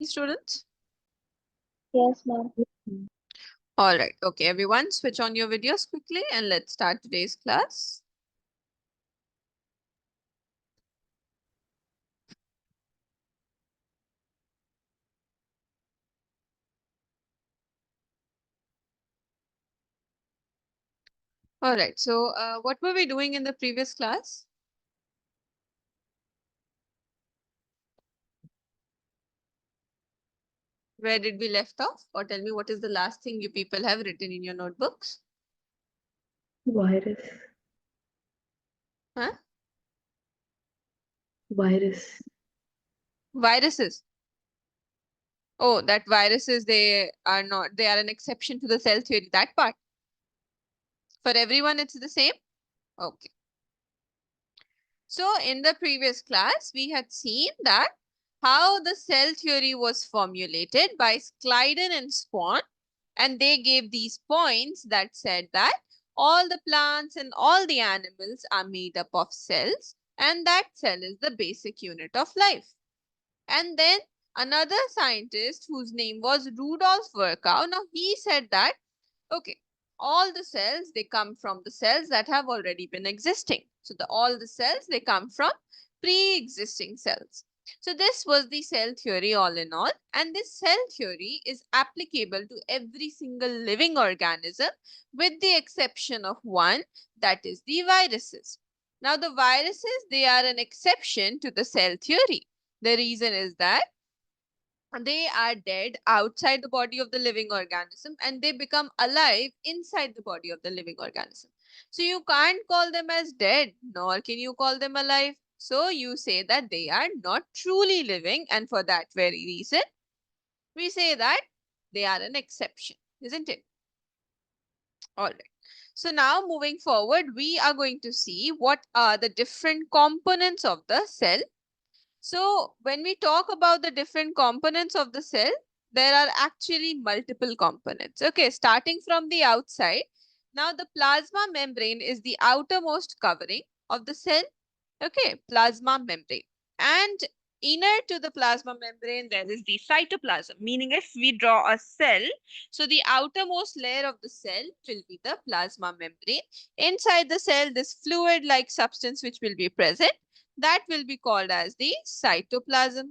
Students? Yes, ma'am. All right. Okay, everyone, switch on your videos quickly and let's start today's class. All right. So, what were we doing in the previous class? Where did we left off? Or tell me what is the last thing you people have written in your notebooks? Virus. Huh? Virus. Viruses. Oh, that viruses, they are not, they are an exception to the cell theory. That part. For everyone, it's the same? Okay. So in the previous class, we had seen that how the cell theory was formulated by Schleiden and Swan, and they gave these points that said that all the plants and all the animals are made up of cells, and that cell is the basic unit of life. And then another scientist whose name was Rudolf Virchow, now he said that, okay, all the cells, they come from the cells that have already been existing. So all the cells, they come from pre-existing cells. So this was the cell theory all in all. And this cell theory is applicable to every single living organism with the exception of one, that is the viruses. Now the viruses, they are an exception to the cell theory. The reason is that they are dead outside the body of the living organism and they become alive inside the body of the living organism. So you can't call them as dead, nor can you call them alive. So you say that they are not truly living, and for that very reason, we say that they are an exception, isn't it? All right. So now moving forward, we are going to see what are the different components of the cell. So when we talk about the different components of the cell, there are actually multiple components. Okay, starting from the outside. Now the plasma membrane is the outermost covering of the cell. Okay, plasma membrane. And inner to the plasma membrane, there is the cytoplasm, meaning if we draw a cell, so the outermost layer of the cell will be the plasma membrane. Inside the cell, this fluid-like substance which will be present, that will be called as the cytoplasm.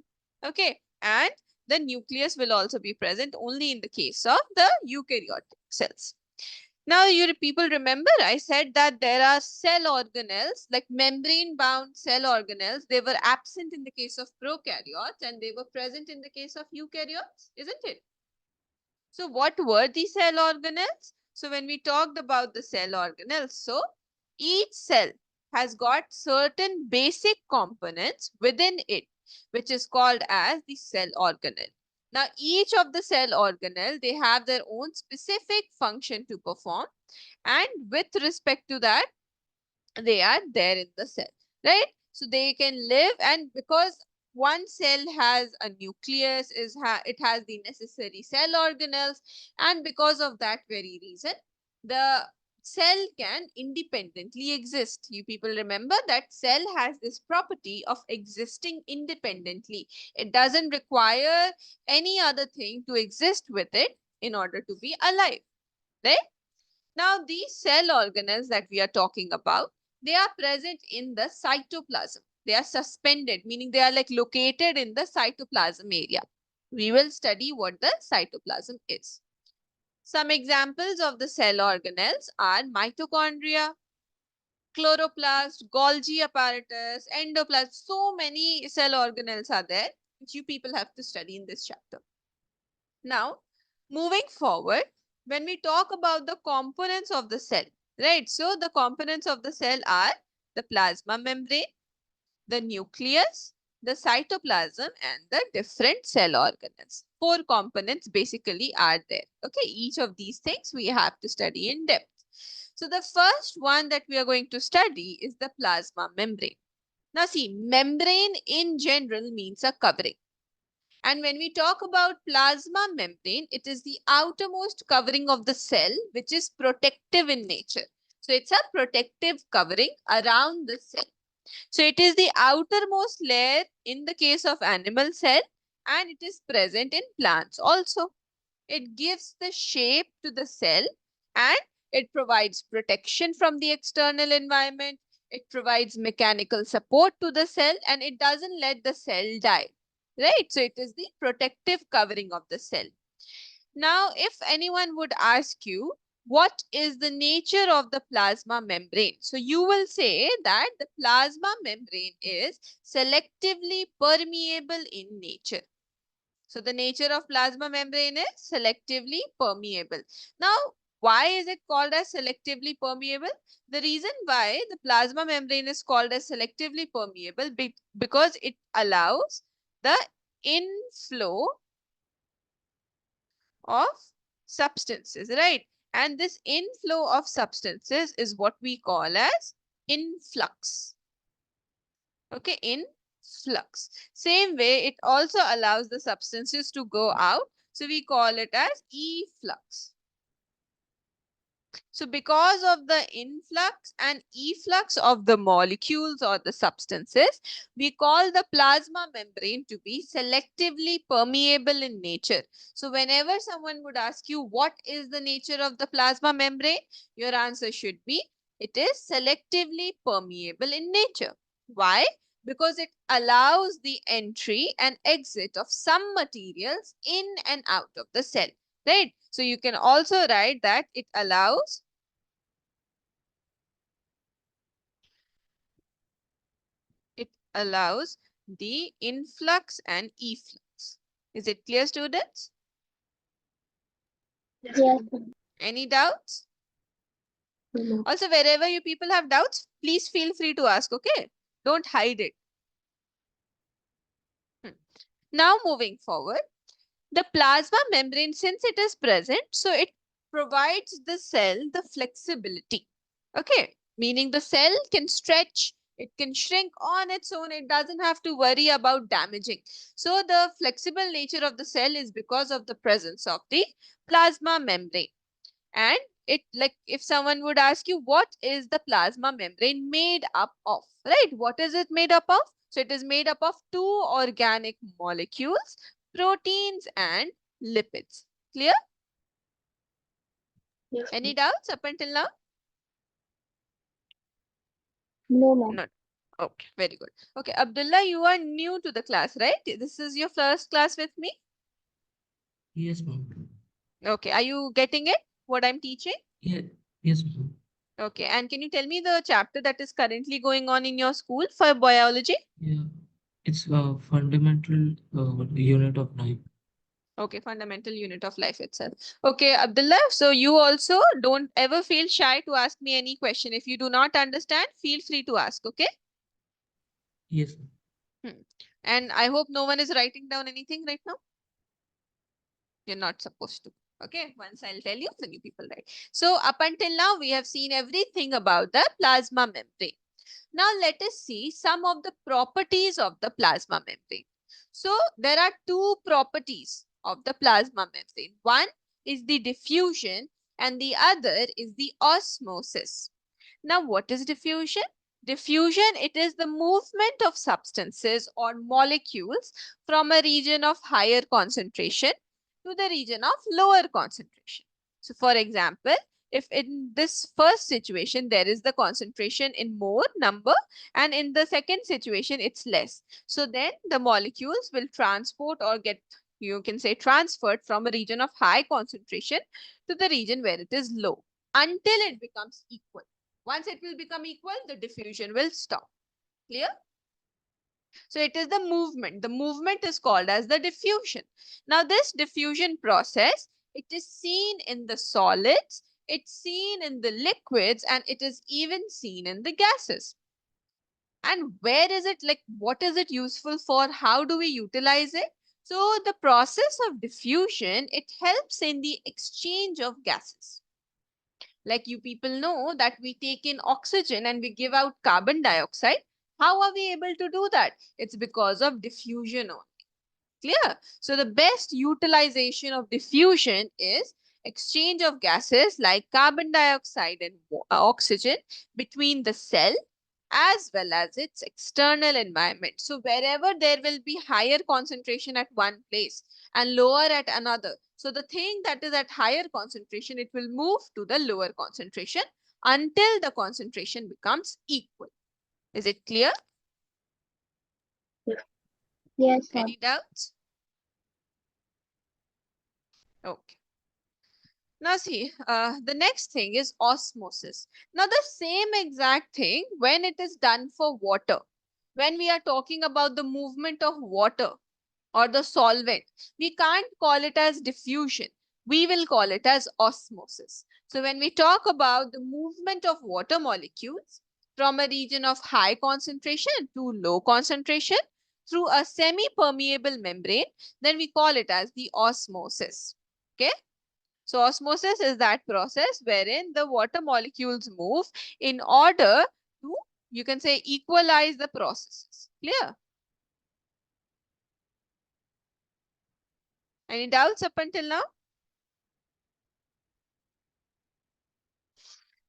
Okay, and the nucleus will also be present only in the case of the eukaryotic cells. Now, you people remember I said that there are cell organelles, like membrane-bound cell organelles. They were absent in the case of prokaryotes and they were present in the case of eukaryotes, isn't it? So what were the cell organelles? So when we talked about the cell organelles, so each cell has got certain basic components within it, which is called as the cell organelle. Now, each of the cell organelle, they have their own specific function to perform. And with respect to that, they are there in the cell, right? So they can live, and because one cell has a nucleus, it has the necessary cell organelles, and because of that very reason, the cell can independently exist. You people remember that cell has this property of existing independently. It doesn't require any other thing to exist with it in order to be alive, right? Now, these cell organelles that we are talking about, they are present in the cytoplasm. They are suspended, meaning they are like located in the cytoplasm area. We will study what the cytoplasm is. Some examples of the cell organelles are mitochondria, chloroplast, Golgi apparatus, endoplasm. So many cell organelles are there, which you people have to study in this chapter. Now, moving forward, when we talk about the components of the cell, right? So the components of the cell are the plasma membrane, the nucleus, the cytoplasm, and the different cell organelles. Four components basically are there. Okay, each of these things we have to study in depth. So the first one that we are going to study is the plasma membrane. Now see, membrane in general means a covering. And when we talk about plasma membrane, it is the outermost covering of the cell, which is protective in nature. So it's a protective covering around the cell. So it is the outermost layer in the case of animal cell, and it is present in plants also. It gives the shape to the cell and it provides protection from the external environment. It provides mechanical support to the cell and it doesn't let the cell die. Right? So it is the protective covering of the cell. Now, if anyone would ask you, what is the nature of the plasma membrane? So you will say that the plasma membrane is selectively permeable in nature. So the nature of plasma membrane is selectively permeable. Now, why is it called as selectively permeable? The reason why the plasma membrane is called as selectively permeable because it allows the inflow of substances, right? And this inflow of substances is what we call as influx. Okay, influx. Same way, it also allows the substances to go out. So we call it as efflux. So because of the influx and efflux of the molecules or the substances, we call the plasma membrane to be selectively permeable in nature. So whenever someone would ask you what is the nature of the plasma membrane, your answer should be it is selectively permeable in nature. Why? Because it allows the entry and exit of some materials in and out of the cell. Right? So you can also write that it allows the influx and efflux. Is it clear, students? Yes, ma'am. Any doubts? No, ma'am. Also, wherever you people have doubts, please feel free to ask, okay? Don't hide it. Now, moving forward, the plasma membrane, since it is present, so it provides the cell the flexibility. Okay, meaning the cell can stretch, it can shrink on its own, it doesn't have to worry about damaging. So the flexible nature of the cell is because of the presence of the plasma membrane. And it, like, if someone would ask you what is the plasma membrane made up of, right? What is it made up of? So it is made up of two organic molecules, proteins and lipids. Clear? Yes, Any ma'am. doubts up until now? No, ma'am. No. Okay, very good. Okay, Abdullah, you are new to the class, right? This is your first class with me. Yes, ma'am. Okay, are you getting it? What I'm teaching? Yeah, yes, ma'am. Okay, and can you tell me the chapter that is currently going on in your school for biology? Yeah, it's a fundamental unit of life. Okay, fundamental unit of life itself. Okay, Abdullah, so you also don't ever feel shy to ask me any question. If you do not understand, feel free to ask, okay? Yes, ma'am. And I hope no one is writing down anything right now. You're not supposed to. Okay, once I'll tell you, then you people write. So up until now, we have seen everything about the plasma membrane. Now let us see some of the properties of the plasma membrane. So there are two properties of the plasma membrane. One is the diffusion and the other is the osmosis. Now what is diffusion? Diffusion, it is the movement of substances or molecules from a region of higher concentration to the region of lower concentration. So for example, if in this first situation there is the concentration in more number and in the second situation it's less, so then the molecules will transport or get, you can say, transferred from a region of high concentration to the region where it is low until it becomes equal. Once it will become equal, the diffusion will stop. Clear? So it is the movement. The movement is called as the diffusion. Now this diffusion process, it is seen in the solids, it's seen in the liquids, and it is even seen in the gases. And where is it, like, what is it useful for? How do we utilize it? So the process of diffusion, it helps in the exchange of gases. Like you people know that we take in oxygen and we give out carbon dioxide. How are we able to do that? It's because of diffusion only. Clear? So the best utilization of diffusion is exchange of gases like carbon dioxide and oxygen between the cell as well as its external environment. So wherever there will be higher concentration at one place and lower at another, so the thing that is at higher concentration, it will move to the lower concentration until the concentration becomes equal. Is it clear? Yes, sir. Any doubts? Okay. Now see, the next thing is osmosis. Now the same exact thing when it is done for water. When we are talking about the movement of water or the solvent, we can't call it as diffusion. We will call it as osmosis. So when we talk about the movement of water molecules from a region of high concentration to low concentration through a semi-permeable membrane, then we call it as the osmosis. Okay. So osmosis is that process wherein the water molecules move in order to, you can say, equalize the processes. Clear? Any doubts up until now?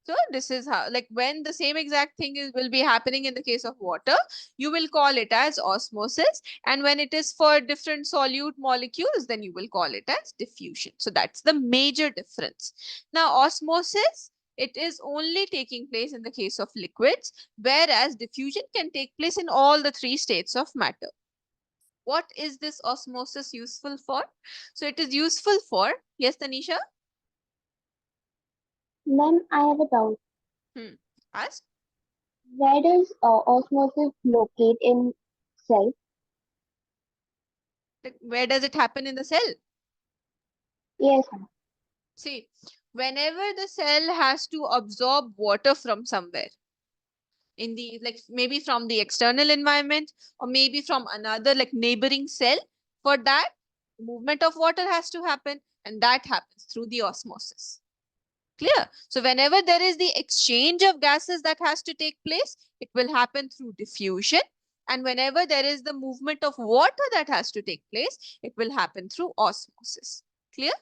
So this is how, like when the same exact thing will be happening in the case of water, you will call it as osmosis. And when it is for different solute molecules, then you will call it as diffusion. So that's the major difference. Now osmosis, it is only taking place in the case of liquids, whereas diffusion can take place in all the three states of matter. What is this osmosis useful for? So it is useful for, yes, Tanisha? Ma'am, I have a doubt. Ask. Where does osmosis locate in cell? Like, where does it happen in the cell? Yes, ma'am. See, whenever the cell has to absorb water from somewhere, in the, like maybe from the external environment or maybe from another like neighboring cell, for that movement of water has to happen, and that happens through the osmosis. Clear? So whenever there is the exchange of gases that has to take place, it will happen through diffusion. And whenever there is the movement of water that has to take place, it will happen through osmosis. Clear?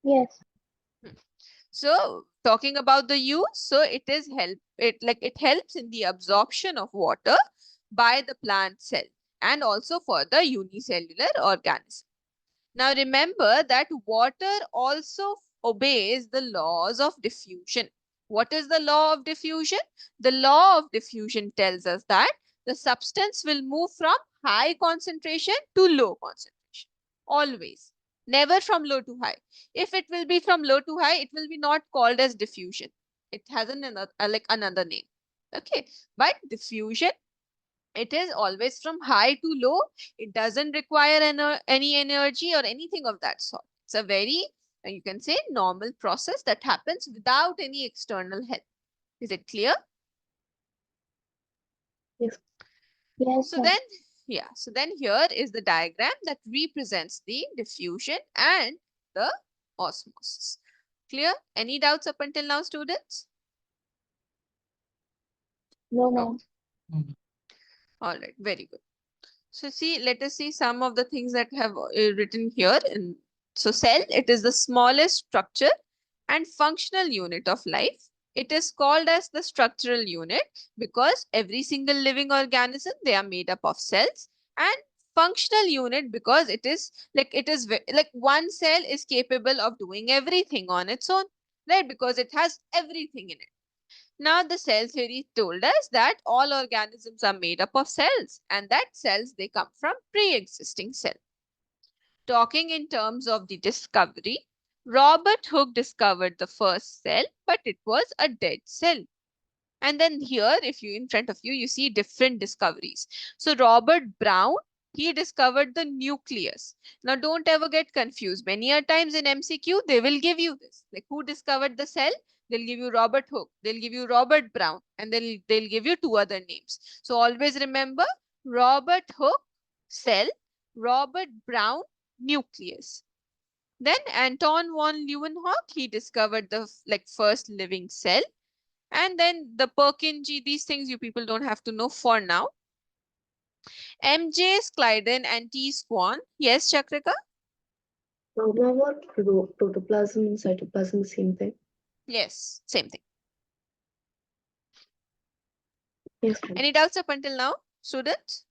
Yes. So talking about the use, so it is it helps in the absorption of water by the plant cell and also for the unicellular organism. Now remember that water also obeys the laws of diffusion. What is the law of diffusion? The law of diffusion tells us that the substance will move from high concentration to low concentration. Always. Never from low to high. If it will be from low to high, it will be not called as diffusion. It has like another name. Okay. But diffusion, it is always from high to low. It doesn't require any energy or anything of that sort. It's a very, you can say, normal process that happens without any external help. Is it clear? Yes. Yes, So sir. then, yeah, so then here is the diagram that represents the diffusion and the osmosis. Clear? Any doubts up until now, students? No, Okay. ma'am. Mm. All right, very good. So see, let us see some of the things that have written here. So cell, it is the smallest structure and functional unit of life. It is called as the structural unit because every single living organism, they are made up of cells, and functional unit because like one cell is capable of doing everything on its own, right? Because it has everything in it. Now, the cell theory told us that all organisms are made up of cells and that cells, they come from pre-existing cells. Talking in terms of the discovery, Robert Hooke discovered the first cell, but it was a dead cell. And then here, if you in front of you, you see different discoveries. So Robert Brown, he discovered the nucleus. Now don't ever get confused. Many a times in MCQ, they will give you this. Like who discovered the cell? They'll give you Robert Hooke. They'll give you Robert Brown. And then they'll give you two other names. So always remember Robert Hooke, cell, Robert Brown, nucleus. Then Anton von Leeuwenhoek, he discovered the first living cell. And then the Purkinje, these things you people don't have to know for now. MJ, Skliden, and T. Swan. Yes, Chakrika? Ma'am, what protoplasm, cytoplasm, same thing? Yes, same thing. Yes, ma'am. Any doubts up until now, students?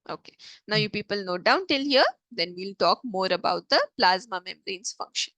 Okay. Now you people note down till here. Then we'll talk more about the plasma membrane's function.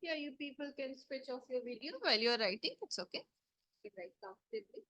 Yeah, you people can switch off your video while you're writing. It's okay. You can write comfortably.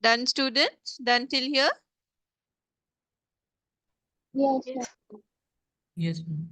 Done, students? Done till here? Yes, Yes. Yes, ma'am.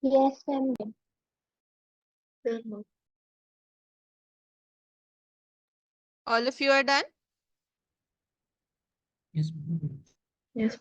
yes, I'm done. Done, ma'am. All of you are done? Yes, ma'am. Yes.